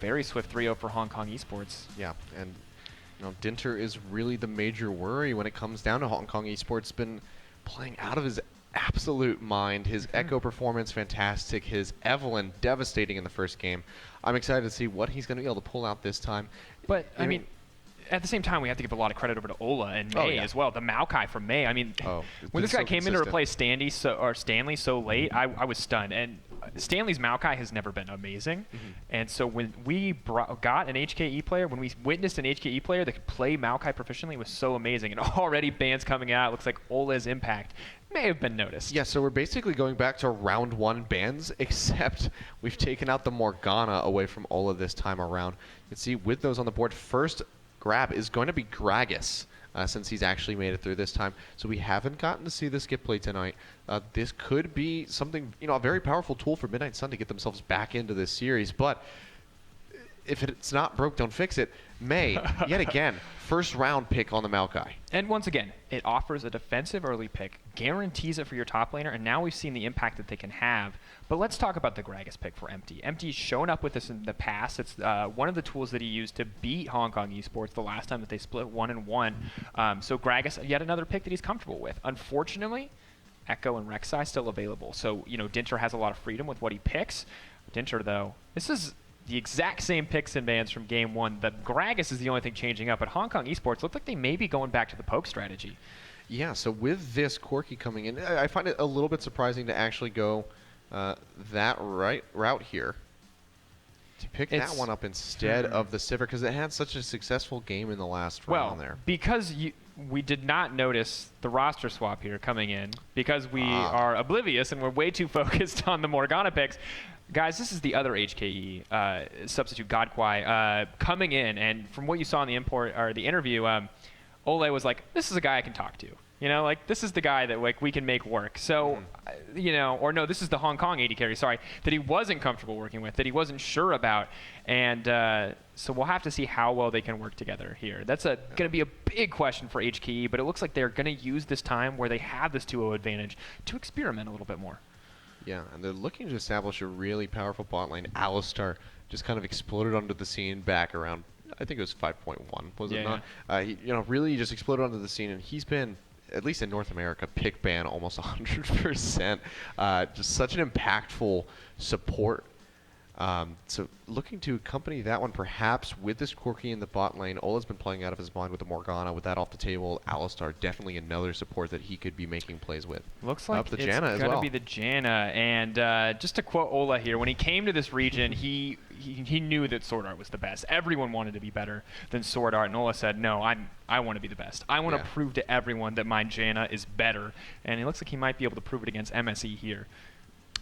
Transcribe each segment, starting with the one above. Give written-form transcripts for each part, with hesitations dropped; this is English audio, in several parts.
Very swift 3-0 for Hong Kong Esports. Yeah, and Dinter is really the major worry when it comes down to Hong Kong Esports. Been playing out of his absolute mind. His Echo performance, fantastic. His Evelyn, devastating in the first game. I'm excited to see what he's going to be able to pull out this time. But, I mean, at the same time, we have to give a lot of credit over to Ola and May as well. The Maokai from May. I mean, when this guy came in to replace Stanley so late, I was stunned. And Stanley's Maokai has never been amazing. And so when we got an HKE player, when we witnessed an HKE player that could play Maokai proficiently, it was so amazing. And already bans coming out. It looks like Ola's impact may have been noticed. Yeah, so we're basically going back to round 1 bans, except we've taken out the Morgana away from Ola this time around. You can see with those on the board, first grab is going to be Gragas, since he's actually made it through this time. So we haven't gotten to see the skip play tonight. This could be something, a very powerful tool for Midnight Sun to get themselves back into this series. But if it's not broke, don't fix it. May, yet again, first round pick on the Maokai. And once again, it offers a defensive early pick, guarantees it for your top laner, and now we've seen the impact that they can have. But let's talk about the Gragas pick for Empty. Empty's shown up with this in the past. It's one of the tools that he used to beat Hong Kong Esports the last time that they split 1-1. So Gragas, yet another pick that he's comfortable with. Unfortunately, Echo and Rek'Sai still available. So, Dinter has a lot of freedom with what he picks. Dinter, though, this is the exact same picks and bans from game 1. The Gragas is the only thing changing up, but Hong Kong Esports looked like they may be going back to the poke strategy. Yeah, so with this Corki coming in, I find it a little bit surprising to actually go that route here. To pick that one up instead of the Sivir, because it had such a successful game in the last round there. Because we did not notice the roster swap here coming in, because we are oblivious and we're way too focused on the Morgana picks. Guys, this is the other HKE substitute, Godquai, coming in, and from what you saw in the interview, Ole was like, "This is a guy I can talk to. This is the guy that we can make work." So, or no, this is the Hong Kong AD carry, sorry, that he wasn't comfortable working with, that he wasn't sure about, and so we'll have to see how well they can work together here. That's going to be a big question for HKE, but it looks like they're going to use this time where they have this 2-0 advantage to experiment a little bit more. Yeah, and they're looking to establish a really powerful bot lane. Alistar just kind of exploded onto the scene back around, I think it was 5.1, was it not? He, really just exploded onto the scene, and he's been, at least in North America, pick ban almost 100%. Just such an impactful support. So looking to accompany that one perhaps with this Corki in the bot lane. Ola's been playing out of his mind with the Morgana. With that off the table, Alistar definitely another support that he could be making plays with. Looks like the it's Janna going to be the Janna. And just to quote Ola here, when he came to this region, he knew that Sword Art was the best. Everyone wanted to be better than Sword Art, and Ola said, "No, I want to be the best. I want to prove to everyone that my Janna is better." And it looks like he might be able to prove it against MSE here.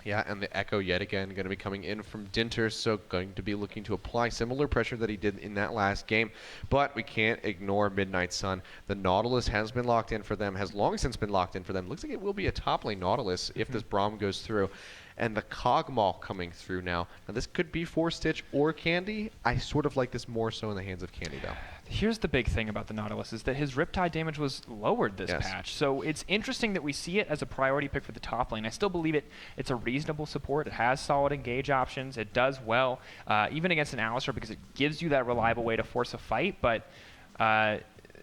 Yeah, and the Echo yet again going to be coming in from Dinter, so going to be looking to apply similar pressure that he did in that last game. But we can't ignore Midnight Sun. The Nautilus has been locked in for them, has long since been locked in for them. Looks like it will be a top lane Nautilus if this Braum goes through. And the Cogmaw coming through now. Now this could be 4-Stitch or Candy. I sort of like this more so in the hands of Candy though. Here's the big thing about the Nautilus is that his Riptide damage was lowered this patch. So it's interesting that we see it as a priority pick for the top lane. I still believe it's a reasonable support. It has solid engage options. It does well, even against an Alistar, because it gives you that reliable way to force a fight. But we're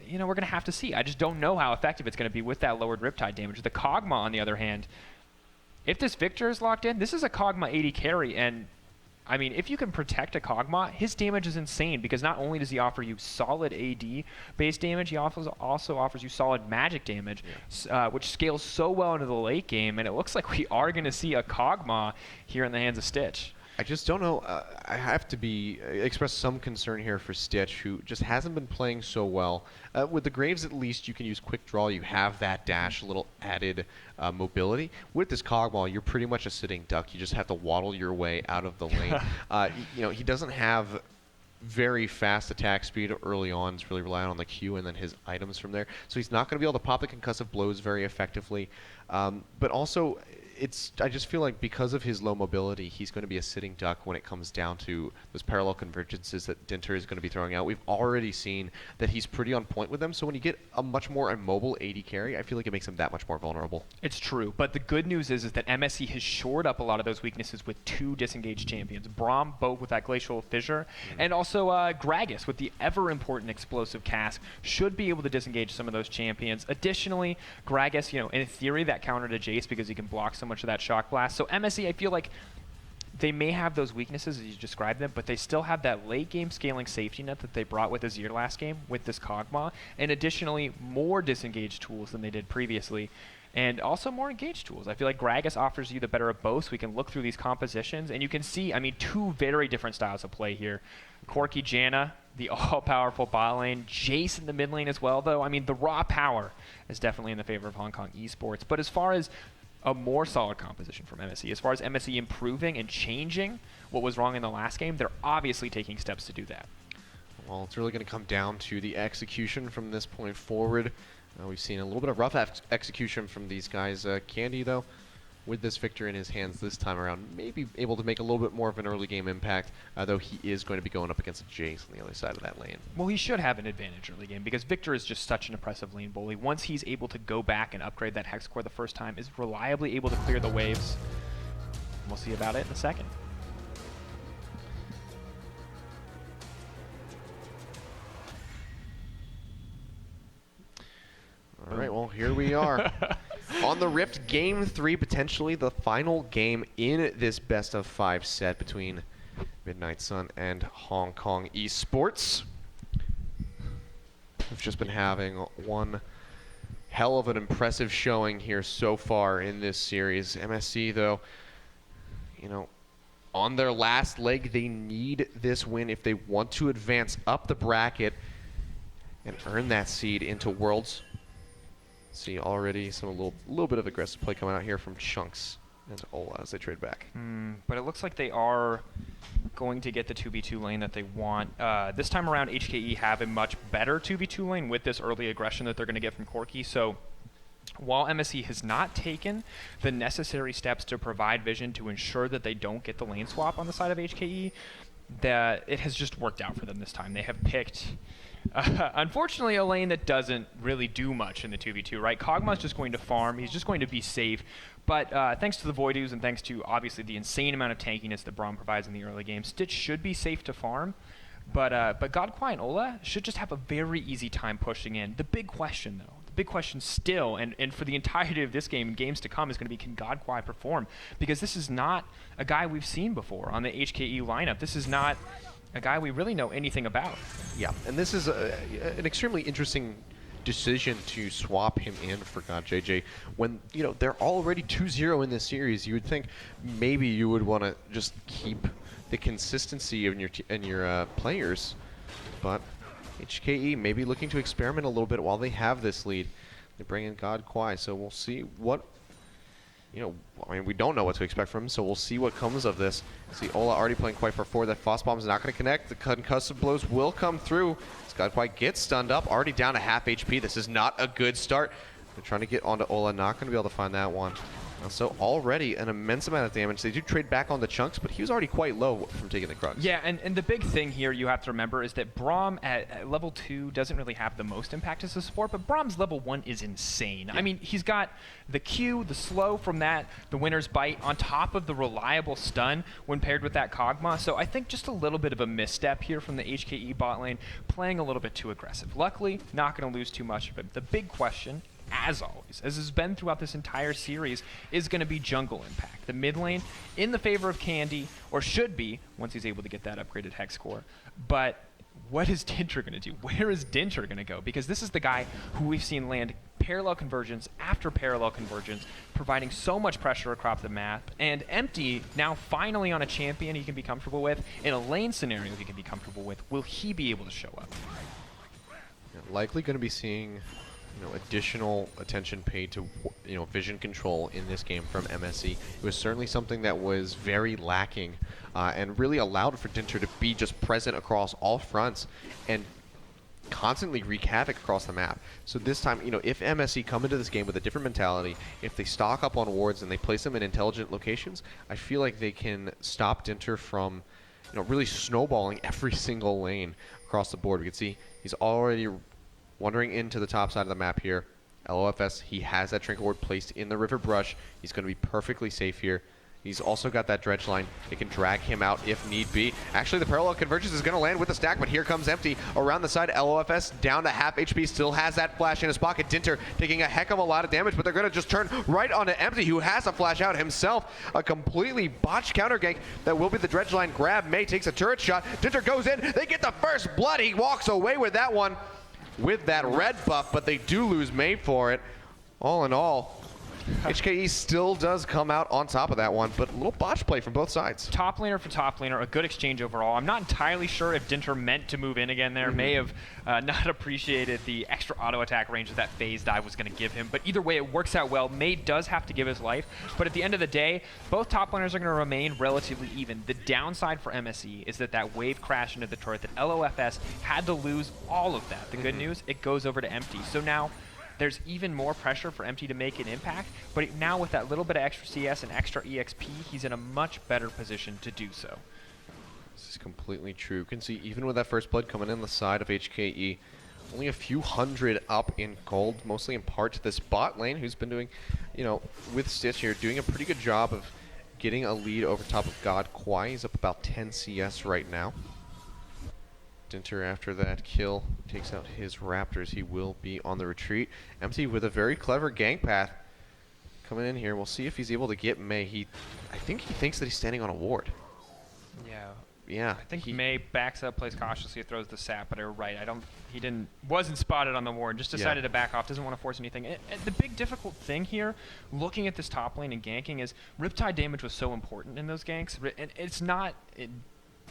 going to have to see. I just don't know how effective it's going to be with that lowered Riptide damage. The Kog'Maw, on the other hand, if this Victor is locked in, this is a Kog'Maw 80 carry, and I mean, if you can protect a Kog'Maw, his damage is insane, because not only does he offer you solid AD-based damage, he also offers you solid magic damage, which scales so well into the late game, and it looks like we are going to see a Kog'Maw here in the hands of Stitch. I just don't know. I have to express some concern here for Stitch, who just hasn't been playing so well. With the Graves, at least, you can use quick draw. You have that dash, a little added mobility. With this Cogmaw, you're pretty much a sitting duck. You just have to waddle your way out of the lane. He doesn't have very fast attack speed early on. It's really relying on the Q and then his items from there. So he's not going to be able to pop the concussive blows very effectively. But also, I just feel like because of his low mobility, he's going to be a sitting duck when it comes down to those parallel convergences that Dinter is going to be throwing out. We've already seen that he's pretty on point with them, so when you get a much more immobile AD carry, I feel like it makes him that much more vulnerable. It's true, but the good news is that MSE has shored up a lot of those weaknesses with 2 disengaged champions. Braum, both with that Glacial Fissure, and also Gragas with the ever-important Explosive Cask, should be able to disengage some of those champions. Additionally, Gragas, in theory, that counter to Jace because he can block so much of that Shock Blast. So MSE, I feel like they may have those weaknesses as you described them, but they still have that late game scaling safety net that they brought with Azir last game with this Kog'Maw, and additionally more disengaged tools than they did previously, and also more engaged tools. I feel like Gragas offers you the better of both, so we can look through these compositions, and you can see, 2 very different styles of play here. Corki Janna, the all-powerful bot lane, Jace in the mid lane as well, though. The raw power is definitely in the favor of Hong Kong esports, but as far as a more solid composition from MSE. As far as MSE improving and changing what was wrong in the last game, they're obviously taking steps to do that. Well, it's really going to come down to the execution from this point forward. We've seen a little bit of rough execution from these guys. Candy, though, with this victory in his hands this time around, may be able to make a little bit more of an early game impact, though he is going to be going up against Jace on the other side of that lane. Well, he should have an advantage early game because Victor is just such an impressive lane bully. Once he's able to go back and upgrade that Hex Core the first time, is reliably able to clear the waves. We'll see about it in a second. All right, well, here we are. On the Rift, Game 3, potentially the final game in this best-of-5 set between Midnight Sun and Hong Kong esports. We've just been having one hell of an impressive showing here so far in this series. MSE, though, on their last leg, they need this win if they want to advance up the bracket and earn that seed into Worlds. See already some little bit of aggressive play coming out here from Chunks and Ola as they trade back. But it looks like they are going to get the 2v2 lane that they want. This time around, HKE have a much better 2v2 lane with this early aggression that they're going to get from Corki. So while MSE has not taken the necessary steps to provide vision to ensure that they don't get the lane swap on the side of HKE, that it has just worked out for them this time. They have picked unfortunately, a lane that doesn't really do much in the 2v2, right? Kog'Maw's just going to farm. He's just going to be safe. But thanks to the Voidoos and thanks to, obviously, the insane amount of tankiness that Braum provides in the early game, Stitch should be safe to farm. But Godquai and Ola should just have a very easy time pushing in. The big question, though, the big question still, and for the entirety of this game and games to come, is going to be, can Godquai perform? Because this is not a guy we've seen before on the HKE lineup. This is not a guy we really know anything about. Yeah, and this is an extremely interesting decision to swap him in for God JJ when they're already 2-0 in this series. You would think maybe you would want to just keep the consistency in your players, but HKE may be looking to experiment a little bit while they have this lead. They bring in Godquai, so we'll see what. We don't know what to expect from him, so we'll see what comes of this. See Ola already playing quite for 4. That Frost Bomb is not going to connect. The concussive blows will come through. Godquai gets stunned up, already down to half HP. This is not a good start. They're trying to get onto Ola, not going to be able to find that one. So already an immense amount of damage. They do trade back on the Chunks, but he was already quite low from taking the Crux. Yeah, and the big thing here you have to remember is that Braum at level 2 doesn't really have the most impact as a support, but Braum's level 1 is insane. Yeah. He's got the Q, the slow from that, the Winter's Bite, on top of the reliable stun when paired with that Kog'Maw. So I think just a little bit of a misstep here from the HKE bot lane, playing a little bit too aggressive. Luckily, not going to lose too much of it. The big question, as always, as has been throughout this entire series, is going to be jungle impact. The mid lane in the favor of Candy, or should be, once he's able to get that upgraded Hex Core. But what is Dinter going to do? Where is Dinter going to go? Because this is the guy who we've seen land parallel convergence after parallel convergence, providing so much pressure across the map. And Empty, now finally on a champion he can be comfortable with, in a lane scenario he can be comfortable with. Will he be able to show up? Likely going to be seeing additional attention paid to vision control in this game from MSE. It was certainly something that was very lacking and really allowed for Dinter to be just present across all fronts and constantly wreak havoc across the map. So this time, you know, if MSE come into this game with a different mentality, if they stock up on wards and they place them in intelligent locations, I feel like they can stop Dinter from, you know, really snowballing every single lane across the board. We can see he's already wandering into the top side of the map here. LOFS, he has that Trinket Ward placed in the River Brush. He's going to be perfectly safe here. He's also got that dredge line. It can drag him out if need be. Actually, the parallel convergence is going to land with the stack, but here comes Empty around the side. LOFS down to half HP, still has that flash in his pocket. Dinter taking a heck of a lot of damage, but they're going to just turn right onto Empty, who has a flash out himself. A completely botched counter gank that will be the dredge line grab. May takes a turret shot. Dinter goes in. They get the first blood. He walks away with that one with that red buff, but they do lose May for it. All in all, HKE still does come out on top of that one, but a little botch play from both sides. Top laner for top laner, a good exchange overall. I'm not entirely sure if Dinter meant to move in again there. May have not appreciated the extra auto attack range that phase dive was going to give him, but either way, it works out well. May does have to give his life, but at the end of the day, both top laners are going to remain relatively even. The downside for MSE is that that wave crash into the turret, that LOFS had to lose all of that. The good news, it goes over to Empty. So now, there's even more pressure for Empty to make an impact, but now with that little bit of extra CS and extra EXP, he's in a much better position to do so. This is completely true. You can see even with that first blood coming in the side of HKE, only a few hundred up in gold, mostly in part to this bot lane, who's been doing, you know, with Stitch here, doing a pretty good job of getting a lead over top of God Kwai. He's up about 10 CS right now. Dinter, after that kill, takes out his Raptors. He will be on the retreat. Empty with a very clever gank path coming in here. We'll see if he's able to get May. I think he thinks that he's standing on a ward. Yeah. I think May backs up, plays cautiously, throws the sap, but you're right. Wasn't spotted on the ward, just decided to back off, doesn't want to force anything. And the big difficult thing here, looking at this top lane and ganking, is Riptide damage was so important in those ganks. And it's not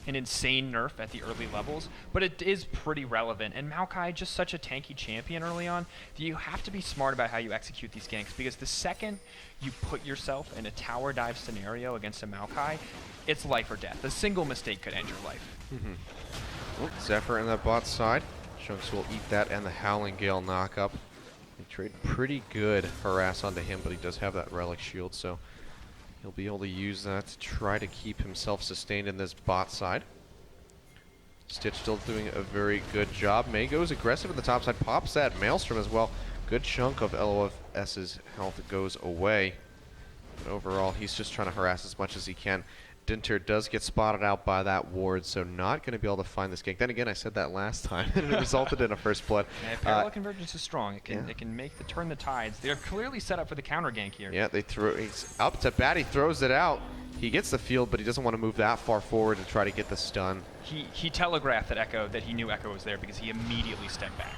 an insane nerf at the early levels, but it is pretty relevant. And Maokai, just such a tanky champion early on, that you have to be smart about how you execute these ganks, because the second you put yourself in a tower dive scenario against a Maokai, it's life or death. A single mistake could end your life. Zephyr in that bot side. Chunks will eat that and the Howling Gale knockup. They trade pretty good harass onto him, but he does have that relic shield, so he'll be able to use that to try to keep himself sustained in this bot side. Stitch still doing a very good job. May goes aggressive in the top side, pops that Maelstrom as well. Good chunk of LOFS's health goes away. But overall, he's just trying to harass as much as he can. Dinter does get spotted out by that ward, so not going to be able to find this gank. Then again, I said that last time, and it resulted in a first blood. Yeah, parallel convergence is strong. It can turn the tides. They're clearly set up for the counter gank here. Yeah, he's up to bat. He throws it out. He gets the field, but he doesn't want to move that far forward to try to get the stun. He telegraphed that he knew Echo was there, because he immediately stepped back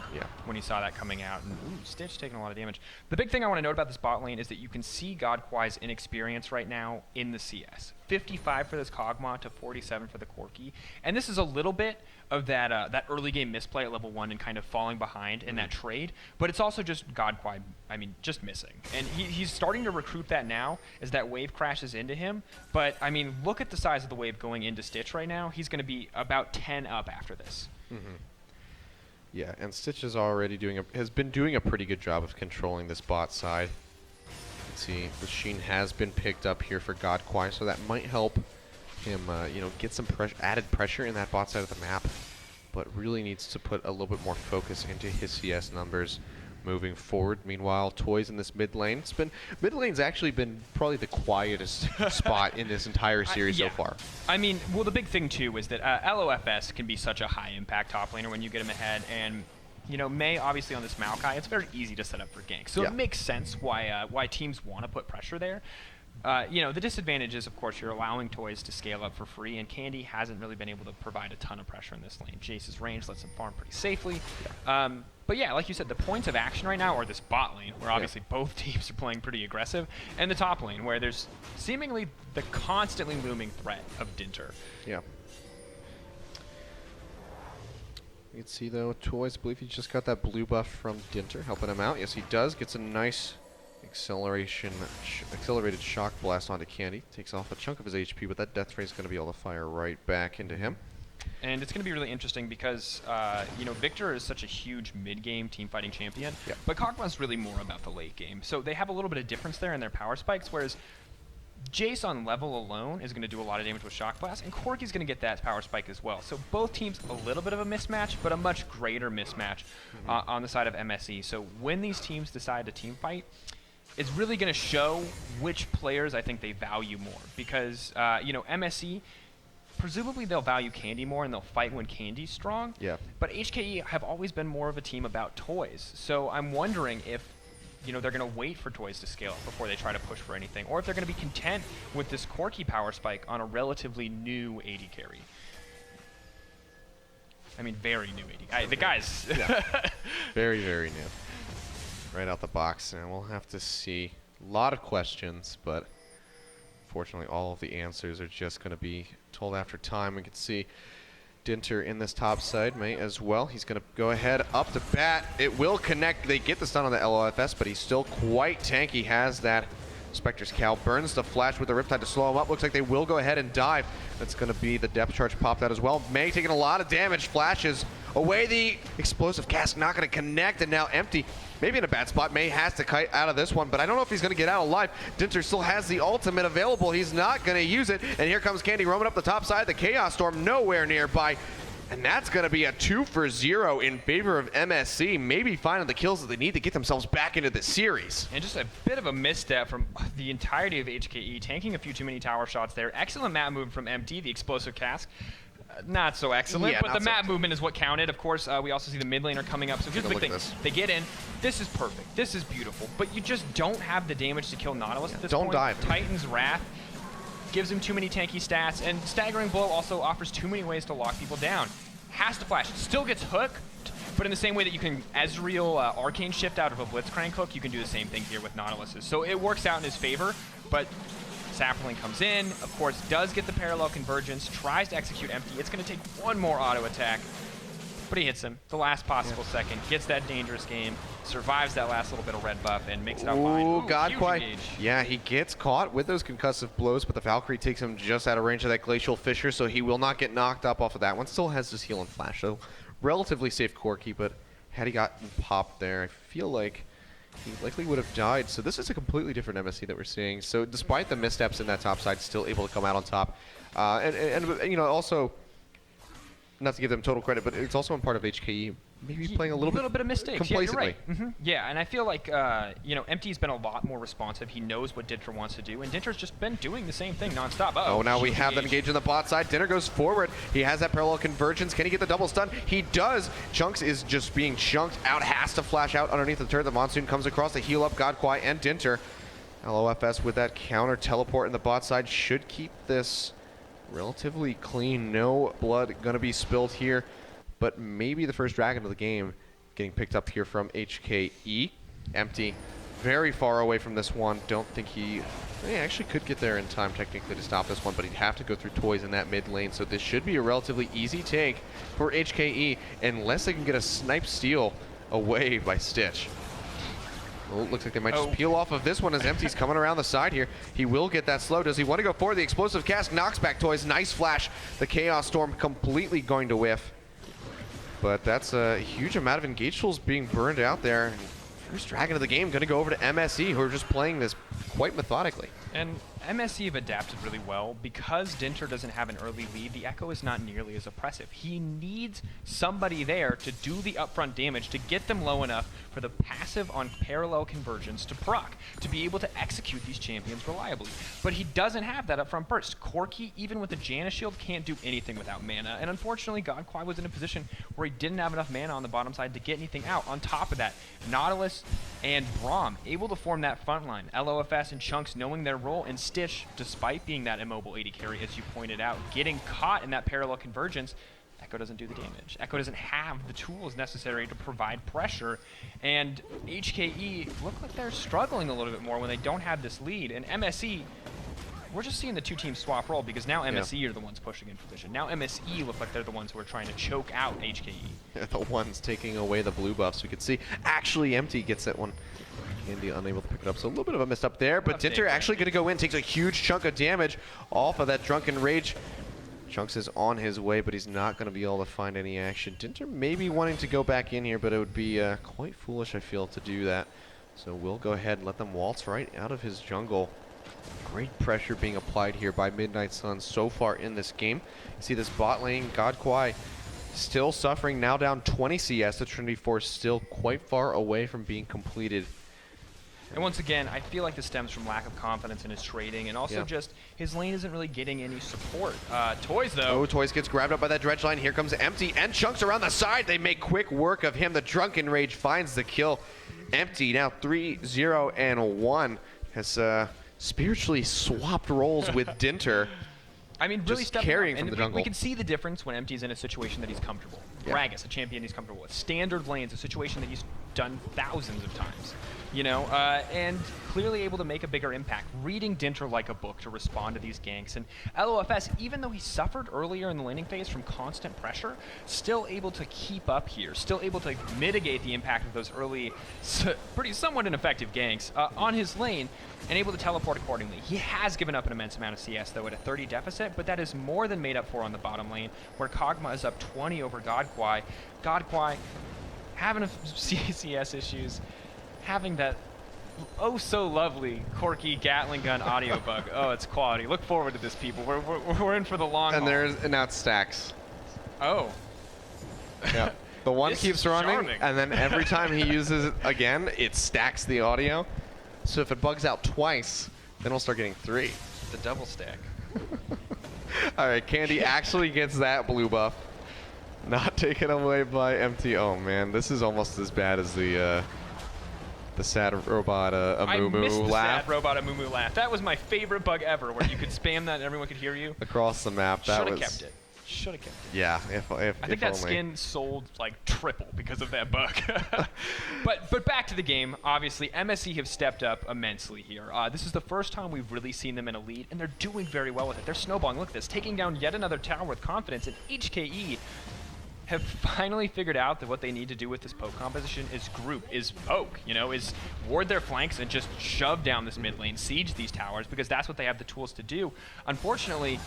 when he saw that coming out. And Stitch taking a lot of damage. The big thing I want to note about this bot lane is that you can see God Kwai's inexperience right now in the CS. 55 for this Kog'Maw to 47 for the Corki. And this is a little bit of that early game misplay at level 1 and kind of falling behind in that trade, but it's also just God Kwai, just missing. And he's starting to recruit that now as that wave crashes into him, but look at the size of the wave going into Stitch right now. He's going to be about 10 up after this. Yeah, and Stitch is already has been doing a pretty good job of controlling this bot side. Let's see, the Sheen has been picked up here for God Kwai, so that might help him, get some added pressure in that bot side of the map, but really needs to put a little bit more focus into his CS numbers moving forward. Meanwhile, Toys in this mid lane. Mid lane's actually been probably the quietest spot in this entire series so far. Well, the big thing too is that LOFS can be such a high impact top laner when you get him ahead, and May obviously on this Maokai, it's very easy to set up for gank, so it makes sense why teams want to put pressure there. The disadvantage is, of course, you're allowing Toys to scale up for free, and Candy hasn't really been able to provide a ton of pressure in this lane. Jace's range lets him farm pretty safely. But yeah, like you said, the points of action right now are this bot lane, where obviously both teams are playing pretty aggressive, and the top lane, where there's seemingly the constantly looming threat of Dinter. Yeah. You can see, though, Toys, I believe he just got that blue buff from Dinter, helping him out. Yes, he does. Gets a nice accelerated shock blast onto Candy. Takes off a chunk of his HP, but that death ray is going to be able to fire right back into him. And it's going to be really interesting because, Victor is such a huge mid-game team-fighting champion, but Kog'Maw's really more about the late game. So they have a little bit of difference there in their power spikes, whereas Jace on level alone is going to do a lot of damage with Shock Blast, and Corki's going to get that power spike as well. So both teams a little bit of a mismatch, but a much greater mismatch on the side of MSE. So when these teams decide to team fight, it's really going to show which players I think they value more. Because, MSE, presumably they'll value Candy more and they'll fight when Candy's strong. Yeah. But HKE have always been more of a team about toys. So I'm wondering if they're going to wait for toys to scale up before they try to push for anything, or if they're going to be content with this Corki power spike on a relatively new AD carry. I mean, very new AD. The guy's very, very new. Right out the box, and we'll have to see. A lot of questions, but unfortunately all of the answers are just going to be told after time. We can see Dinter in this top side may as well. He's going to go ahead up to bat. It will connect. They get the stun on the LOFS, but he's still quite tanky. Has that Spectre's Cowl. Burns the flash with the Riptide to slow him up. Looks like they will go ahead and dive. That's going to be the depth charge popped out as well. May taking a lot of damage. Flashes away the explosive cast. Not going to connect, and now Empty. Maybe in a bad spot. May has to kite out of this one, but I don't know if he's going to get out alive. Dinter still has the ultimate available. He's not going to use it, and here comes Candy roaming up the top side. The Chaos Storm nowhere nearby, and that's going to be a 2-for-0 in favor of MSE. Maybe finding the kills that they need to get themselves back into the series. And just a bit of a misstep from the entirety of HKE, tanking a few too many tower shots there. Excellent map movement from Empty, the explosive cask. Not so excellent, but the map movement is what counted. Of course, we also see the mid laner coming up. So here's the big thing. They get in. This is perfect. This is beautiful. But you just don't have the damage to kill Nautilus at this point. Don't dive. Titan's Wrath gives him too many tanky stats, and Staggering Blow also offers too many ways to lock people down. Has to flash. Still gets hooked, but in the same way that you can Ezreal Arcane Shift out of a Blitzcrank hook, you can do the same thing here with Nautilus's. So it works out in his favor, but Sapling comes in, of course, does get the parallel convergence, tries to execute Empty. It's going to take one more auto attack, but he hits him the last possible second, gets that dangerous game, survives that last little bit of red buff, and makes it out fine. Ooh, Godquai. Yeah, he gets caught with those concussive blows, but the Valkyrie takes him just out of range of that Glacial Fissure, so he will not get knocked up off of that one. Still has his heal and flash, so relatively safe Corki, but had he gotten popped there, I feel like he likely would have died. So this is a completely different MSE that we're seeing. So despite the missteps in that top side, still able to come out on top. And also, not to give them total credit, but it's also on part of HKE maybe playing a little bit of mistakes. Complacently. Yeah, you're right. Yeah, and I feel like Empty's been a lot more responsive. He knows what Dinter wants to do, and Dinter's just been doing the same thing nonstop. Oh, now we have them engaged in the bot side. Dinter goes forward. He has that parallel convergence. Can he get the double stun? He does. Chunks is just being chunked out. Has to flash out underneath the turret. The Monsoon comes across to heal up Godquai and Dinter. LOFS with that counter teleport in the bot side should keep this relatively clean. No blood gonna be spilled here, but maybe the first dragon of the game getting picked up here from HKE. Empty very far away from this one. Don't think he actually could get there in time technically to stop this one, but he'd have to go through toys in that mid lane, so this should be a relatively easy take for HKE unless they can get a snipe steal away by Stitch. Well, it looks like they might just peel off of this one as Empty's coming around the side here. He will get that slow. Does he want to go for the explosive cast? Knocks back toys. Nice flash. The Chaos Storm completely going to whiff. But that's a huge amount of engage tools being burned out there. First dragon of the game going to go over to MSE, who are just playing this quite methodically. And MSE have adapted really well. Because Dinter doesn't have an early lead, the Echo is not nearly as oppressive. He needs somebody there to do the upfront damage to get them low enough for the passive on parallel convergence to proc, to be able to execute these champions reliably. But he doesn't have that upfront burst. Corki, even with the Janna shield, can't do anything without mana. And unfortunately, Godquai was in a position where he didn't have enough mana on the bottom side to get anything out. On top of that, Nautilus and Braum able to form that front line. LOFS and Chunks knowing their role, and Stitch, despite being that immobile AD carry, as you pointed out, getting caught in that parallel convergence. Echo doesn't do the damage. Echo doesn't have the tools necessary to provide pressure, and HKE look like they're struggling a little bit more when they don't have this lead. And MSE, we're just seeing the two teams swap role, because now MSE are the ones pushing in position. Now MSE look like they're the ones who are trying to choke out HKE. They're the ones taking away the blue buffs. We can see actually Empty gets that one. Candy unable to pick it up, so a little bit of a mess up there, but Dinter actually going to go in, takes a huge chunk of damage off of that Drunken Rage. Chunks is on his way, but he's not going to be able to find any action. Dinter may be wanting to go back in here, but it would be quite foolish, I feel, to do that. So we'll go ahead and let them waltz right out of his jungle. Great pressure being applied here by Midnight Sun so far in this game. You see this bot lane, God Kwai, still suffering, now down 20 CS. The Trinity Force still quite far away from being completed. And once again, I feel like this stems from lack of confidence in his trading, and also just his lane isn't really getting any support. Toys, though. Oh, Toys gets grabbed up by that dredge line. Here comes Empty, and Chunks around the side. They make quick work of him. The Drunken Rage finds the kill. Empty now 3-0-1 has spiritually swapped roles with Dinter. I mean, really stepping carrying up. from And the jungle. we can see the difference when Empty's in a situation that he's comfortable. Gragas, a champion he's comfortable with. Standard lanes, a situation that he's done thousands of times. You know, and clearly able to make a bigger impact, reading Dinter like a book to respond to these ganks. And LOFS, even though he suffered earlier in the laning phase from constant pressure, still able to keep up here, still able to mitigate the impact of those early, somewhat ineffective ganks on his lane, and able to teleport accordingly. He has given up an immense amount of CS, though, at a 30 deficit, but that is more than made up for on the bottom lane, where Kog'Maw is up 20 over God Kwai. God Kwai having a CS issues, having that oh so lovely quirky Gatling gun audio bug. Oh, it's quality. Look forward to this, people. We're in for the long haul. And now it stacks. Oh. Yeah. The one This keeps is running, charming. and then every time he uses it again, it stacks the audio. So if it bugs out twice, then we'll start getting 3. The double stack. All right, Candy actually gets that blue buff. Not taken away by Empty. Oh man, this is almost as bad as the sad robot I missed Amumu the laugh sad robot Amumu laugh. That was my favorite bug ever, where you could spam that and everyone could hear you. across the map. That Should have was kept it. Should have kept it. Yeah, if I think that only. skin sold like triple because of that bug. but back to the game. Obviously, MSE have stepped up immensely here. This is the first time we've really seen them in a lead, and they're doing very well with it. They're snowballing. Look at this, taking down yet another tower with confidence. And HKE have finally figured out that what they need to do with this poke composition is poke, you know, is ward their flanks and just shove down this mid lane, siege these towers, because that's what they have the tools to do. Unfortunately,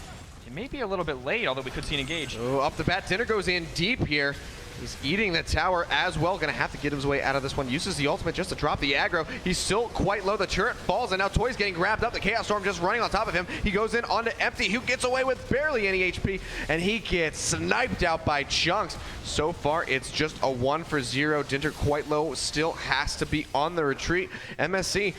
it may be a little bit late, although we could see an engage. Oh, up the bat, Dinner goes in deep here. He's eating the tower as well. Gonna have to get his way out of this one. Uses the ultimate just to drop the aggro. He's still quite low. The turret falls, and now Toy's getting grabbed up. The Chaos Storm just running on top of him. He goes in onto Empty, who gets away with barely any HP, and he gets sniped out by Chunks. So far, it's just a 1-for-0. Dinter quite low, still has to be on the retreat. MSC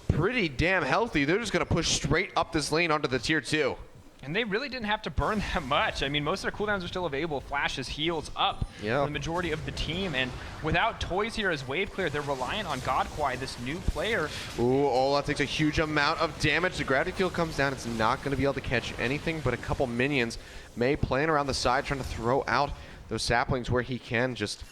pretty damn healthy. They're just gonna push straight up this lane onto the tier 2. And they really didn't have to burn that much. I mean, most of their cooldowns are still available. Flashes heals up for the majority of the team. And without Toys here as wave clear, they're reliant on God Kwai, this new player. Ooh, Ola takes a huge amount of damage. The gravity field comes down. It's not going to be able to catch anything but a couple minions. May playing around the side, trying to throw out those saplings where he can, just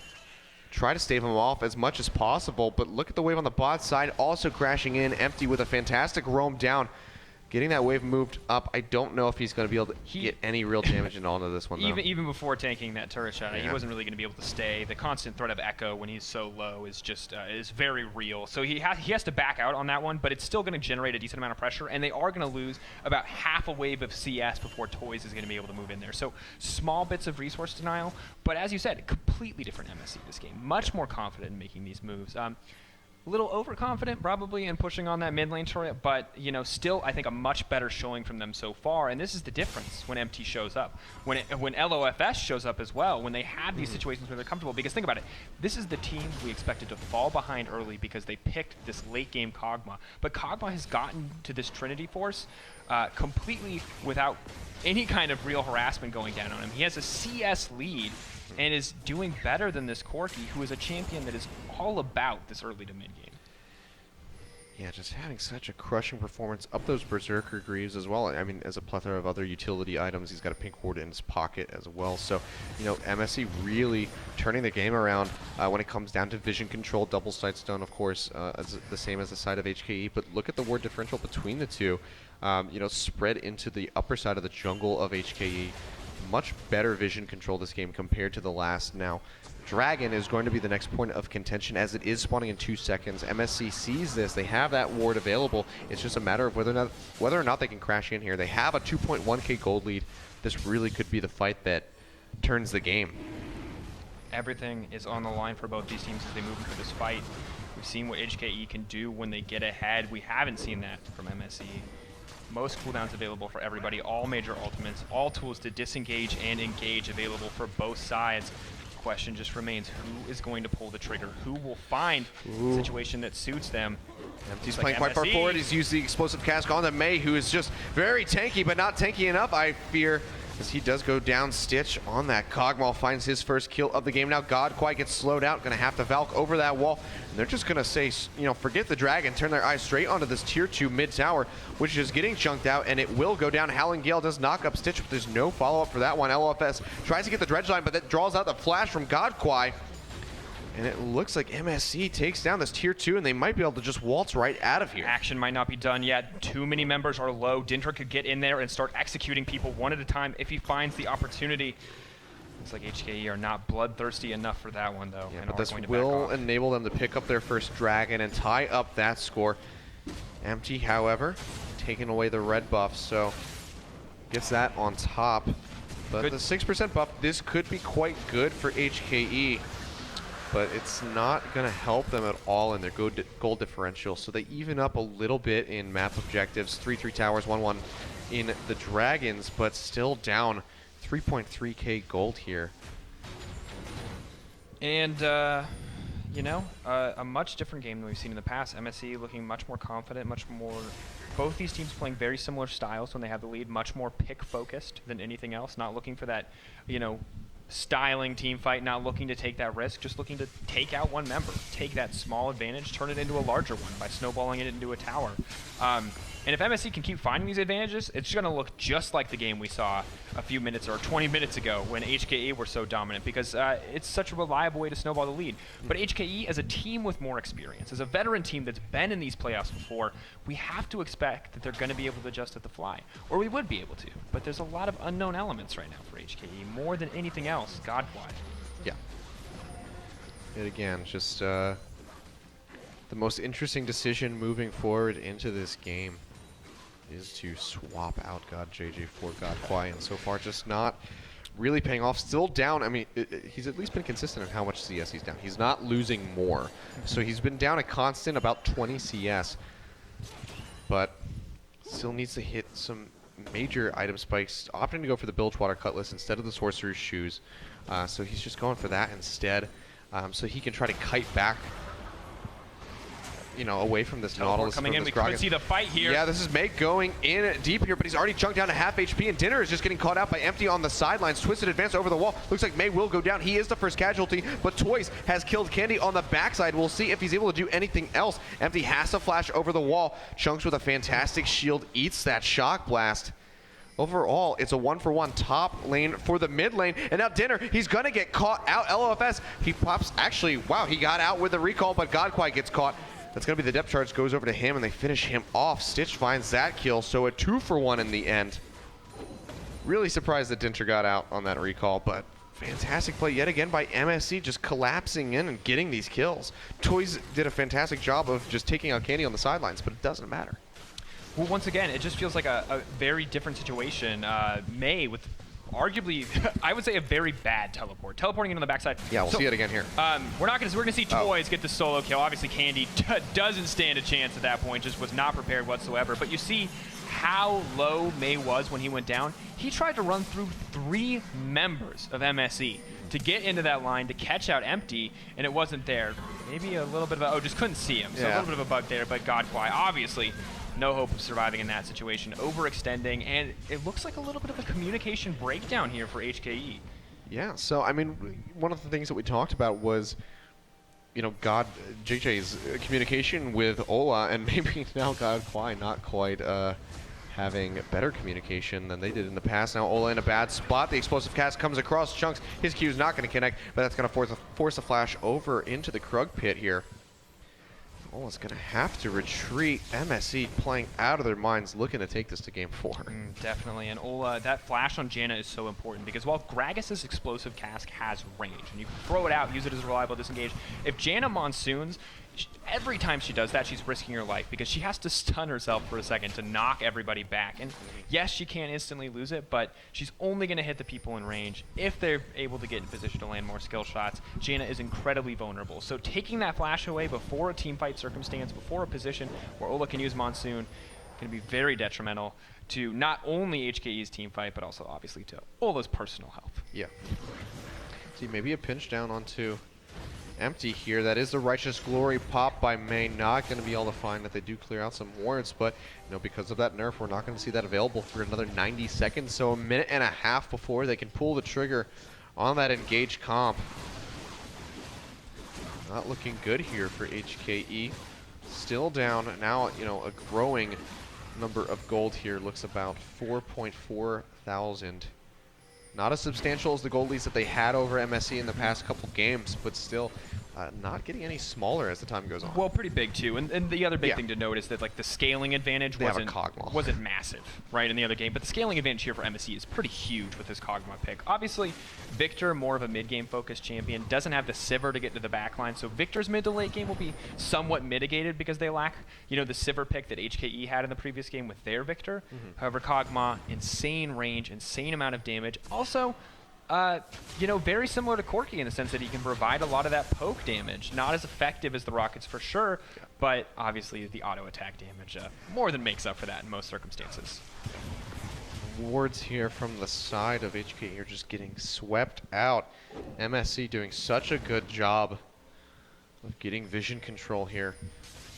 try to stave him off as much as possible. But look at the wave on the bot side, also crashing in. Empty with a fantastic roam down. Getting that wave moved up, I don't know if he's going to be able to get any real damage into this one, though. Even before tanking that turret shot, he wasn't really going to be able to stay. The constant threat of Echo when he's so low is just is very real. So he has to back out on that one, but it's still going to generate a decent amount of pressure, and they are going to lose about half a wave of CS before Toys is going to be able to move in there. So small bits of resource denial, but as you said, completely different MSE this game. Much more confident in making these moves. A little overconfident probably in pushing on that mid lane turret, but you know, still I think a much better showing from them so far. And this is the difference when MT shows up, when LOFS shows up as well, when they have these situations where they're comfortable. Because think about it, this is the team we expected to fall behind early because they picked this late game Kog'Maw, but Kog'Maw has gotten to this Trinity Force completely without any kind of real harassment going down on him. He has a CS lead and is doing better than this Corki, who is a champion that is all about this early to mid game. Yeah, just having such a crushing performance up those Berserker Greaves as well. I mean, as a plethora of other utility items, he's got a pink ward in his pocket as well. So, you know, MSE really turning the game around when it comes down to vision control. Double Sightstone, of course, as the same as the side of HKE. But look at the ward differential between the two. You know, spread into the upper side of the jungle of HKE. Much better vision control this game compared to the last. Now, Dragon is going to be the next point of contention as it is spawning in 2 seconds. MSC sees this. They have that ward available. It's just a matter of whether or not they can crash in here. They have a 2.1k gold lead. this really could be the fight that turns the game. Everything is on the line for both these teams as they move into this fight. We've seen what HKE can do when they get ahead. We haven't seen that from MSE. Most cooldowns available for everybody, all major ultimates, all tools to disengage and engage available for both sides. The question just remains, who is going to pull the trigger? Who will find a situation that suits them? He's playing quite far forward. He's used the explosive cask on the Mei, who is just very tanky, but not tanky enough, I fear, as he does go down. Stitch on that Cogmal finds his first kill of the game. Now Godquai gets slowed out, gonna have to Valk over that wall, and they're just gonna say, you know, forget the dragon, turn their eyes straight onto this tier 2 mid tower, which is getting chunked out, and it will go down. Howling Gale does knock up Stitch, but there's no follow-up for that one. LFS tries to get the dredge line, but that draws out the flash from Godquai. And it looks like MSE takes down this tier 2, and they might be able to just waltz right out of here. Action might not be done yet. Too many members are low. Dinter could get in there and start executing people one at a time if he finds the opportunity. Looks like HKE are not bloodthirsty enough for that one, though. Yeah, and but this will enable them to pick up their first dragon and tie up that score. Empty, however, taking away the red buff, so gets that on top. But the 6% buff, this could be quite good for HKE. But it's not going to help them at all in their gold differential. So they even up a little bit in map objectives. 3-3 towers, 1-1 in the dragons, but still down 3.3k gold here. And, you know, a much different game than we've seen in the past. MSE looking much more confident, much more... Both these teams playing very similar styles when they have the lead, much more pick-focused than anything else, not looking for that, you know, styling team fight, not looking to take that risk, just looking to take out one member, take that small advantage, turn it into a larger one by snowballing it into a tower. And if MSE can keep finding these advantages, it's going to look just like the game we saw a few minutes or 20 minutes ago when HKE were so dominant, because it's such a reliable way to snowball the lead. But HKE, as a team with more experience, as a veteran team that's been in these playoffs before, we have to expect that they're going to be able to adjust at the fly, or we would be able to. But there's a lot of unknown elements right now for HKE, more than anything else, Godquai. Yeah. And again, just the most interesting decision moving forward into this game is to swap out God JJ for Godquai, and so far just not really paying off. Still down. I mean, he's at least been consistent in how much CS he's down. He's not losing more. So he's been down a constant about 20 CS, but still needs to hit some major item spikes, opting to go for the Bilgewater Cutlass instead of the Sorcerer's Shoes. So he's just going for that instead, so he can try to kite back, you know, away from this Nautilus. Coming in, we could see the fight here. Yeah, this is Meg going in deep here, but he's already chunked down to half HP, and Dinner is just getting caught out by Empty on the sidelines. Twisted advance over the wall. Looks like May will go down. He is the first casualty, but Toys has killed Candy on the backside. We'll see if he's able to do anything else. Empty has to flash over the wall. Chunks with a fantastic shield eats that shock blast. Overall, it's a 1-for-1 top lane for the mid lane. And now Dinner, he's going to get caught out. LOFS, he pops. Actually, wow, he got out with the recall, but Godquai gets caught. That's going to be the depth charge, goes over to him, and they finish him off. Stitch finds that kill, so a 2-for-1 in the end. Really surprised that Dinter got out on that recall, but fantastic play yet again by MSE, just collapsing in and getting these kills. Toys did a fantastic job of just taking out Candy on the sidelines, but it doesn't matter. Well, once again, it just feels like a very different situation. May with arguably, I would say, a very bad teleport. Teleporting in on the backside. Yeah, we'll see it again here. We're gonna see Toys get the solo kill. Obviously, Candy doesn't stand a chance at that point. Just was not prepared whatsoever. But you see how low May was when he went down. He tried to run through 3 members of MSE to get into that line to catch out Empty, and it wasn't there. Maybe a little bit of just couldn't see him. So a little bit of a bug there. But Godquai, obviously, no hope of surviving in that situation. Overextending, and it looks like a little bit of a communication breakdown here for HKE. Yeah, so I mean, one of the things that we talked about was, you know, JJ's communication with Ola, and maybe now Godquai not quite having better communication than they did in the past. Now Ola in a bad spot. The explosive cast comes across Chunks. His Q is not going to connect, but that's going to force a flash over into the Krug pit here. Ola's going to have to retreat. MSE playing out of their minds, looking to take this to game 4. Definitely, and Ola, that flash on Janna is so important, because while Gragas's explosive cask has range, and you can throw it out, use it as a reliable disengage, if Janna monsoons, every time she does that, she's risking her life because she has to stun herself for a second to knock everybody back. And yes, she can't instantly lose it, but she's only going to hit the people in range if they're able to get in position to land more skill shots. Jaina is incredibly vulnerable. So taking that flash away before a team fight circumstance, before a position where Ola can use Monsoon, going to be very detrimental to not only HKE's team fight, but also obviously to Ola's personal health. Yeah. See, maybe a pinch down onto Empty here. That is the Righteous Glory pop by Mei. Not going to be able to find that they do clear out some wards, but because of that nerf, we're not going to see that available for another 90 seconds. So a minute and a half before they can pull the trigger on that engaged comp. Not looking good here for HKE. Still down now, a growing number of gold here. Looks about 4.4 thousand. Not as substantial as the gold leads that they had over MSE in the past couple games, but still not getting any smaller as the time goes on. Well, pretty big too. And the other big thing to note is that the scaling advantage wasn't massive, right, in the other game. But the scaling advantage here for MSE is pretty huge with this Kog'Maw pick. Obviously, Victor, more of a mid-game focused champion, doesn't have the Sivir to get to the backline. So Victor's mid to late game will be somewhat mitigated because they lack, the Sivir pick that HKE had in the previous game with their Victor. However, Kog'Maw, insane range, insane amount of damage. Also, very similar to Corki in the sense that he can provide a lot of that poke damage. Not as effective as the Rockets for sure, but obviously the auto attack damage more than makes up for that in most circumstances. Wards here from the side of HKE are just getting swept out. MSE doing such a good job of getting vision control here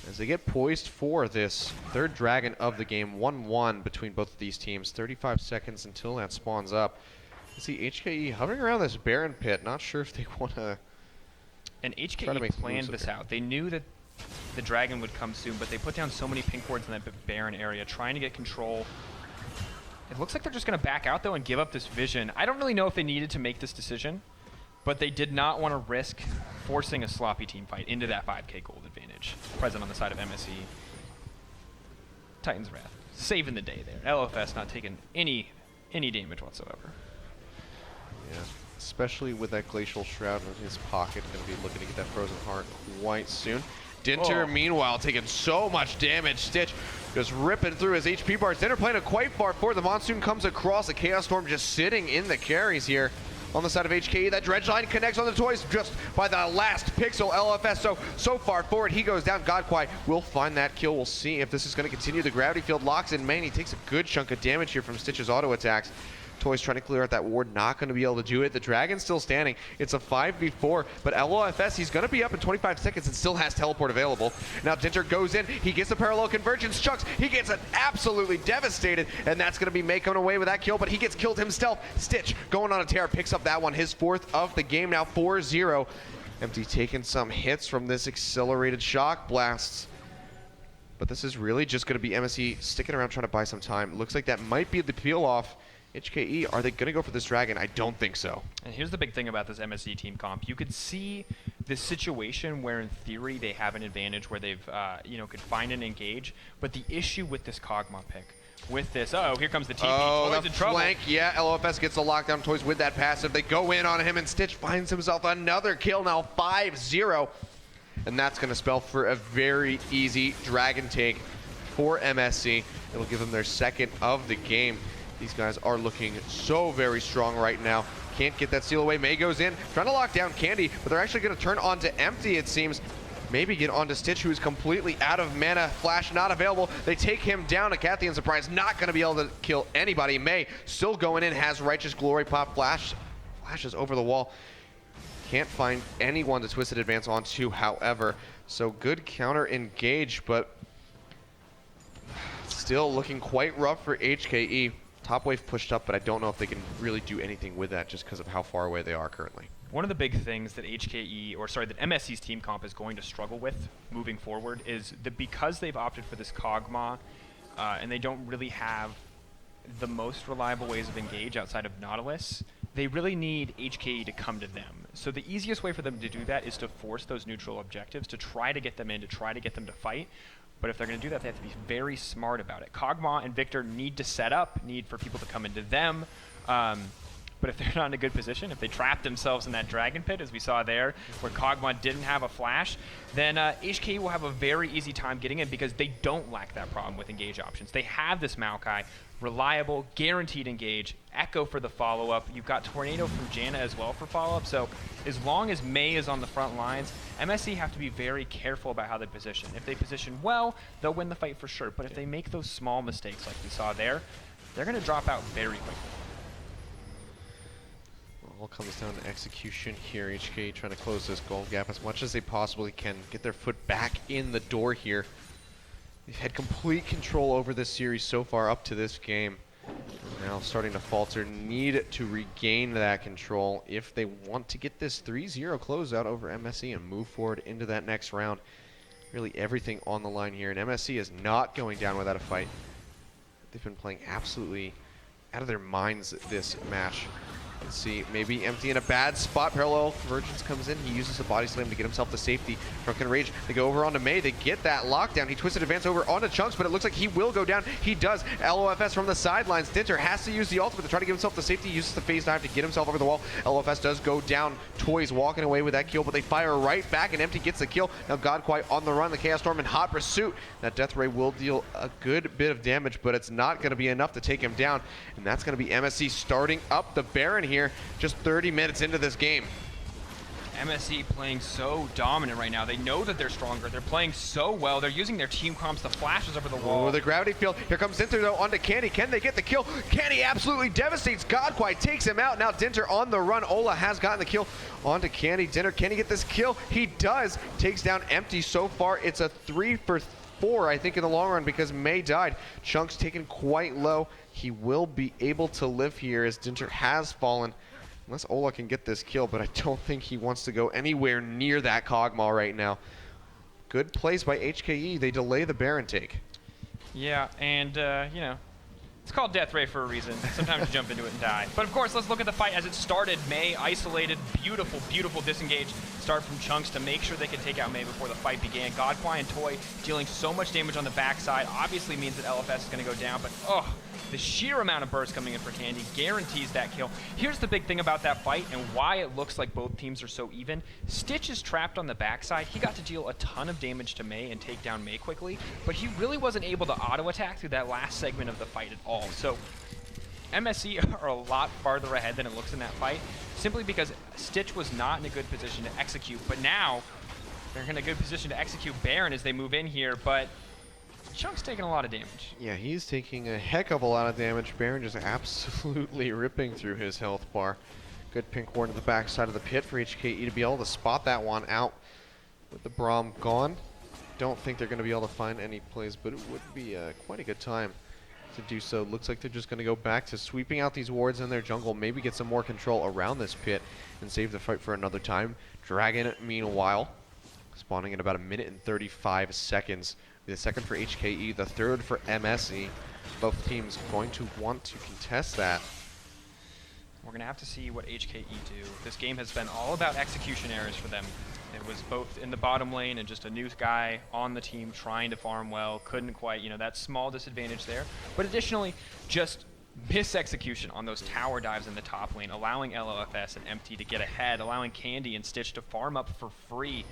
as they get poised for this third dragon of the game. 1-1 between both of these teams. 35 seconds until that spawns up. See HKE hovering around this Baron pit. Not sure if they want to. And HKE planned this out. They knew that the dragon would come soon, but they put down so many pink wards in that Baron area, trying to get control. It looks like they're just going to back out though and give up this vision. I don't really know if they needed to make this decision, but they did not want to risk forcing a sloppy team fight into that 5k gold advantage present on the side of MSE. Titan's Wrath saving the day there. LFS not taking any damage whatsoever. Yeah, especially with that Glacial Shroud in his pocket. Going to be looking to get that Frozen Heart quite soon. Dinter, meanwhile, taking so much damage. Stitch just ripping through his HP bars. Dinter playing it quite far forward. The Monsoon comes across. The Chaos Storm just sitting in the carries here on the side of HKE. That Dredge Line connects on the toys just by the last pixel. LFS so far forward. He goes down. Godquai will find that kill. We'll see if this is going to continue. The Gravity Field locks in main. He takes a good chunk of damage here from Stitch's auto attacks. Toys trying to clear out that ward, not going to be able to do it. The Dragon's still standing. It's a 5v4, but LOFS, he's going to be up in 25 seconds and still has teleport available. Now Dinter goes in, he gets the parallel convergence, Chucks, he gets it absolutely devastated, and that's going to be Mei coming away with that kill, but he gets killed himself. Stitch going on a tear, picks up that one, his fourth of the game, now 4-0. Empty taking some hits from this accelerated shock blasts. But this is really just going to be MSE sticking around trying to buy some time. Looks like that might be the peel off. HKE, are they going to go for this dragon? I don't think so. And here's the big thing about this MSE team comp. You could see this situation where in theory they have an advantage where they've, could find and engage. But the issue with this Kog'Maw pick, with this, here comes the TP. Oh, Toys the in trouble. flank, yeah, LFS gets the lockdown. Toys with that passive. They go in on him and Stitch finds himself another kill, now 5-0. And that's going to spell for a very easy dragon take for MSE. It'll give them their second of the game. These guys are looking so very strong right now. Can't get that steal away. Mei goes in, trying to lock down Candy, but they're actually going to turn onto Empty, it seems. Maybe get onto Stitch, who is completely out of mana. Flash not available. They take him down. Agathian Surprise not going to be able to kill anybody. Mei still going in, has Righteous Glory pop. Flashes over the wall. Can't find anyone to Twisted Advance onto, however. So good counter engage, but still looking quite rough for HKE. Top wave pushed up, but I don't know if they can really do anything with that just because of how far away they are currently. One of the big things that that MSE's team comp is going to struggle with moving forward is that because they've opted for this Kog'Maw and they don't really have the most reliable ways of engage outside of Nautilus, they really need HKE to come to them. So the easiest way for them to do that is to force those neutral objectives, to try to get them in, to try to get them to fight. But if they're going to do that, they have to be very smart about it. Kog'Maw and Victor need to set up, need for people to come into them. But if they're not in a good position, if they trap themselves in that dragon pit, as we saw there, where Kog'Maw didn't have a flash, then HKE will have a very easy time getting in because they don't lack that problem with engage options. They have this Maokai, reliable, guaranteed engage, Echo for the follow-up. You've got Tornado from Janna as well for follow-up. So as long as Mei is on the front lines, MSE have to be very careful about how they position. If they position well, they'll win the fight for sure. But if they make those small mistakes like we saw there, they're going to drop out very quickly. All comes down to execution here. HKE trying to close this gold gap as much as they possibly can. Get their foot back in the door here. They've had complete control over this series so far up to this game. Now starting to falter. Need to regain that control if they want to get this 3-0 closeout over MSE and move forward into that next round. Really everything on the line here. And MSE is not going down without a fight. They've been playing absolutely out of their minds this match. Let's see, maybe Empty in a bad spot. Parallel Convergence comes in. He uses the body slam to get himself to safety. Drunken Rage, they go over onto Mei. They get that lockdown. He twisted advance over onto Chunks, but it looks like he will go down. He does. LOFS from the sidelines. Dinter has to use the ultimate to try to give himself to safety. He uses the phase dive to get himself over the wall. LOFS does go down. Toys walking away with that kill, but they fire right back, and Empty gets the kill. Now Godquai on the run. The Chaos Storm in hot pursuit. That Death Ray will deal a good bit of damage, but it's not going to be enough to take him down, and that's going to be MSE starting up the Baron here. Just 30 minutes into this game. MSE playing so dominant right now. They know that they're stronger. They're playing so well. They're using their team comps, the flashes over the wall. Oh, the gravity field. Here comes Dinter though onto Candy. Can they get the kill? Candy absolutely devastates Godquai, takes him out. Now Dinter on the run. Ola has gotten the kill onto Candy. Dinter, can he get this kill? He does. Takes down Empty. So far, it's a 3 for 4, I think, in the long run because Mei died. Chunks taken quite low. He will be able to live here as Dinter has fallen. Unless Ola can get this kill, but I don't think he wants to go anywhere near that Kog'Maw right now. Good plays by HKE. They delay the Baron take. Yeah, and, you know, it's called Death Ray for a reason. Sometimes you jump into it and die. But of course, let's look at the fight as it started. Mei isolated, beautiful, beautiful disengage start from Chunks to make sure they could take out Mei before the fight began. Godquai and Toy dealing so much damage on the backside obviously means that LFS is going to go down, but oh, the sheer amount of burst coming in for Candy guarantees that kill. Here's the big thing about that fight and why it looks like both teams are so even. Stitch is trapped on the backside. He got to deal a ton of damage to Mei and take down Mei quickly, but he really wasn't able to auto-attack through that last segment of the fight at all. So MSE are a lot farther ahead than it looks in that fight, simply because Stitch was not in a good position to execute, but now they're in a good position to execute Baron as they move in here, but Chunk's taking a lot of damage. Yeah, he's taking a heck of a lot of damage. Baron just absolutely ripping through his health bar. Good pink ward to the back side of the pit for HKE to be able to spot that one out with the Braum gone. Don't think they're going to be able to find any plays, but it would be quite a good time to do so. Looks like they're just going to go back to sweeping out these wards in their jungle, maybe get some more control around this pit and save the fight for another time. Dragon, meanwhile, spawning in about 1 minute and 35 seconds. The second for HKE, the third for MSE. Both teams going to want to contest that. We're going to have to see what HKE do. This game has been all about execution errors for them. It was both in the bottom lane and just a new guy on the team trying to farm well. Couldn't quite, you know, that small disadvantage there. But additionally, just mis-execution on those tower dives in the top lane, allowing LOFS and Empty to get ahead, allowing Candy and Stitch to farm up for free.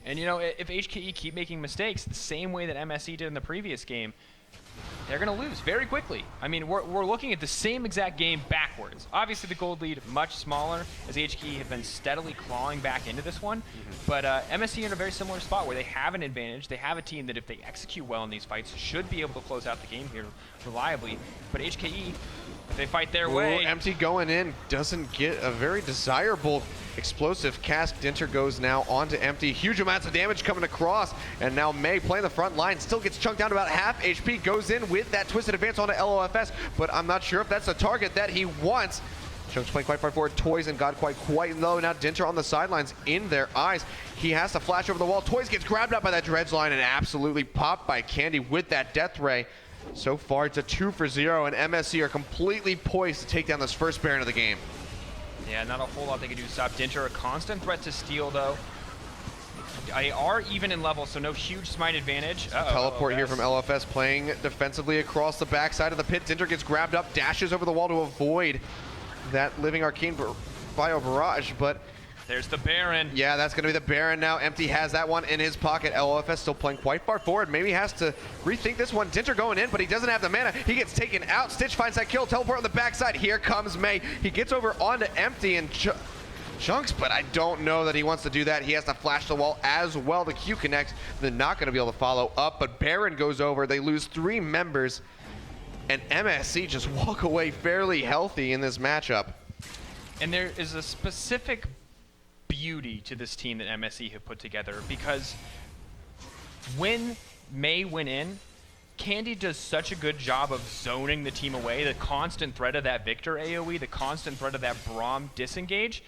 And, you know, if HKE keep making mistakes the same way that MSE did in the previous game, they're going to lose very quickly. I mean, we're looking at the same exact game backwards. Obviously, the gold lead much smaller, as HKE have been steadily clawing back into this one. But MSE in a very similar spot where they have an advantage. They have a team that, if they execute well in these fights, should be able to close out the game here reliably. But HKE, if they fight their way... Empty going in, doesn't get a very desirable explosive cast. Dinter goes now onto Empty. Huge amounts of damage coming across, and now Mei playing the front line, still gets chunked down to about half HP, goes in with that twisted advance onto LOFS, but I'm not sure if that's the target that he wants. Chunks playing quite far forward. Toys and Godquai quite low. Now Dinter on the sidelines in their eyes. He has to flash over the wall. Toys gets grabbed up by that dredge line and absolutely popped by Candy with that death ray. So far, it's a 2 for 0, and MSE are completely poised to take down this first Baron of the game. Yeah, not a whole lot they can do to stop Dinter. A constant threat to steal, though. They are even in level, so no huge smite advantage. Teleport here from LFS playing defensively across the backside of the pit. Dinter gets grabbed up, dashes over the wall to avoid that Living Arcane Bio Barrage, but there's the Baron. Yeah, that's going to be the Baron now. Empty has that one in his pocket. LOFS still playing quite far forward. Maybe has to rethink this one. Dinter going in, but he doesn't have the mana. He gets taken out. Stitch finds that kill. Teleport on the backside. Here comes May. He gets over onto Empty and chunks, but I don't know that he wants to do that. He has to flash the wall as well. The Q connects. They're not going to be able to follow up, but Baron goes over. They lose 3 members, and MSE just walk away fairly healthy in this matchup. And there is a specific beauty to this team that MSE have put together, because when May went in, Candy does such a good job of zoning the team away, the constant threat of that Victor AoE, the constant threat of that Braum disengage.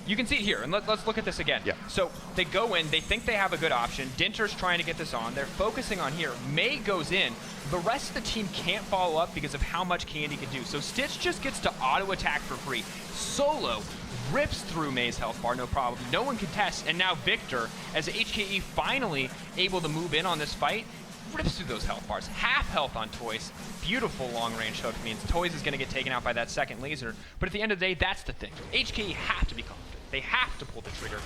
You can see it here, and let's look at this again. Yeah. So they go in, they think they have a good option. Dinter's trying to get this on. They're focusing on here. May goes in. The rest of the team can't follow up because of how much Candy can do. So Stitch just gets to auto-attack for free. Solo rips through May's health bar, no problem. No one can test, and now Victor, as HKE finally able to move in on this fight, rips through those health bars. Half health on Toys. Beautiful long-range hook means Toys is going to get taken out by that second laser. But at the end of the day, that's the thing. HKE have to be confident. They have to pull the trigger.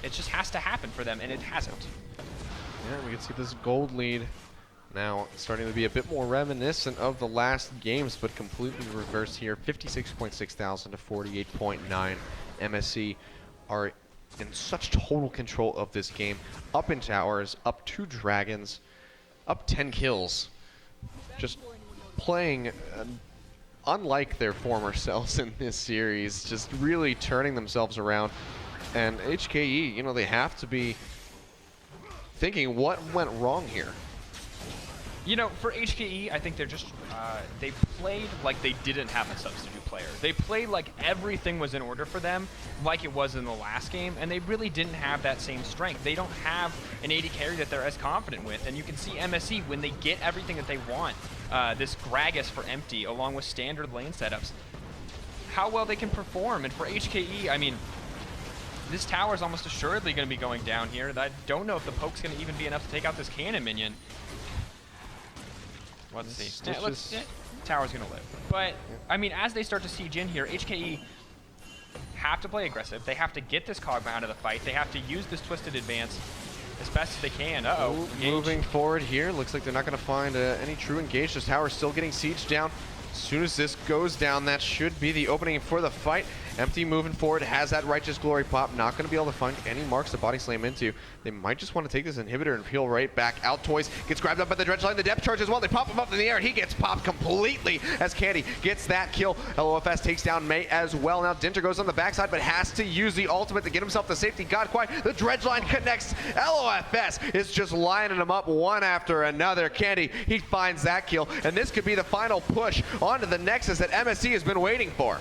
It just has to happen for them, and it hasn't. Yeah, we can see this gold lead now starting to be a bit more reminiscent of the last games, but completely reversed here. 56.6 thousand to 48.9. MSE are in such total control of this game. Up in towers, up 2 dragons, up 10 kills. Just playing unlike their former selves in this series, just really turning themselves around. And HKE, you know, they have to be thinking what went wrong here. You know, for HKE, I think they're just, they played like they didn't have a substitute player. They played like everything was in order for them, like it was in the last game, and they really didn't have that same strength. They don't have an AD carry that they're as confident with, and you can see MSE, when they get everything that they want, this Gragas for Empty, along with standard lane setups, how well they can perform. And for HKE, I mean, this tower is almost assuredly going to be going down here. I don't know if the poke's going to even be enough to take out this cannon minion. Let's see. Tower's going to live. But, I mean, as they start to siege in here, HKE have to play aggressive. They have to get this Kog'Maw out of the fight. They have to use this Twisted Advance as best as they can. Uh-oh. Moving forward here. Looks like they're not going to find any true engage. This tower's still getting sieged down. As soon as this goes down, that should be the opening for the fight. Empty moving forward, has that Righteous Glory pop. Not going to be able to find any marks to body slam into. They might just want to take this inhibitor and peel right back out. Toys gets grabbed up by the dredge line, the depth charge as well. They pop him up in the air, and he gets popped completely as Candy gets that kill. LOFS takes down May as well. Now Dinter goes on the backside, but has to use the ultimate to get himself to safety. God quiet. The dredge line connects. LOFS is just lining them up one after another. Candy, he finds that kill, and this could be the final push onto the Nexus that MSE has been waiting for.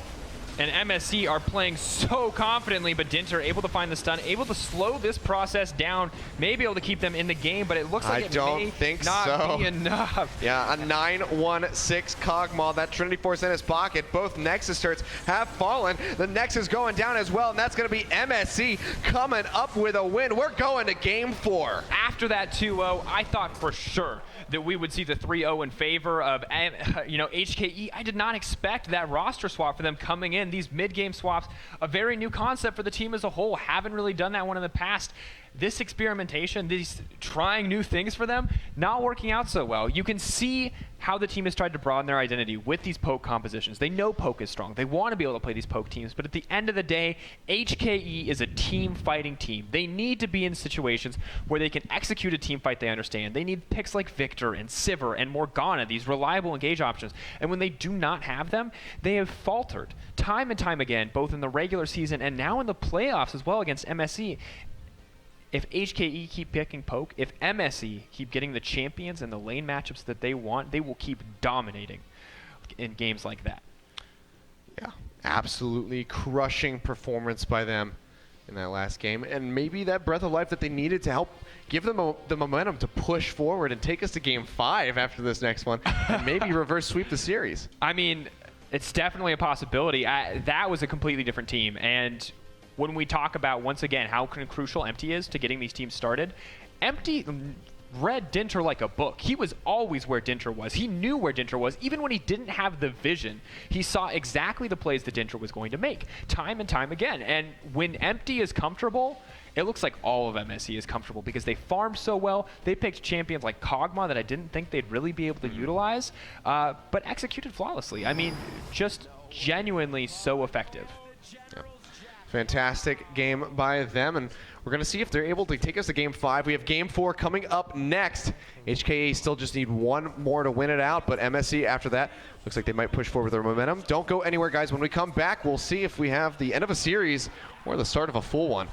And MSE are playing so confidently, but Dinter able to find the stun, able to slow this process down, may be able to keep them in the game, but it looks like it may not be enough. Yeah, a 9-1-6 Kog'Maw, that Trinity Force in his pocket. Both Nexus turrets have fallen. The Nexus going down as well, and that's going to be MSE coming up with a win. We're going to game 4. After that 2-0, I thought for sure that we would see the 3-0 in favor of HKE. I did not expect that roster swap for them coming in. These mid-game swaps, a very new concept for the team as a whole. Haven't really done that one in the past. This experimentation, these trying new things for them, not working out so well. You can see how the team has tried to broaden their identity with these poke compositions. They know poke is strong. They want to be able to play these poke teams, but at the end of the day, HKE is a team fighting team. They need to be in situations where they can execute a team fight they understand. They need picks like Victor and Sivir and Morgana, these reliable engage options. And when they do not have them, they have faltered time and time again, both in the regular season and now in the playoffs as well against MSE. If HKE keep picking poke, if MSE keep getting the champions and the lane matchups that they want, they will keep dominating in games like that. Yeah, absolutely crushing performance by them in that last game. And maybe that breath of life that they needed to help give them the momentum to push forward and take us to game 5 after this next one and maybe reverse sweep the series. I mean, it's definitely a possibility. That was a completely different team. And when we talk about, once again, how crucial Empty is to getting these teams started, Empty read Dinter like a book. He was always where Dinter was. He knew where Dinter was. Even when he didn't have the vision, he saw exactly the plays that Dinter was going to make, time and time again. And when Empty is comfortable, it looks like all of MSE is comfortable because they farmed so well. They picked champions like Kog'Maw that I didn't think they'd really be able to utilize, but executed flawlessly. I mean, just genuinely so effective. Yeah. Fantastic game by them, and we're going to see if they're able to take us to Game 5. We have Game 4 coming up next. HKE still just need one more to win it out, but MSE after that looks like they might push forward their momentum. Don't go anywhere, guys. When we come back, we'll see if we have the end of a series or the start of a full one.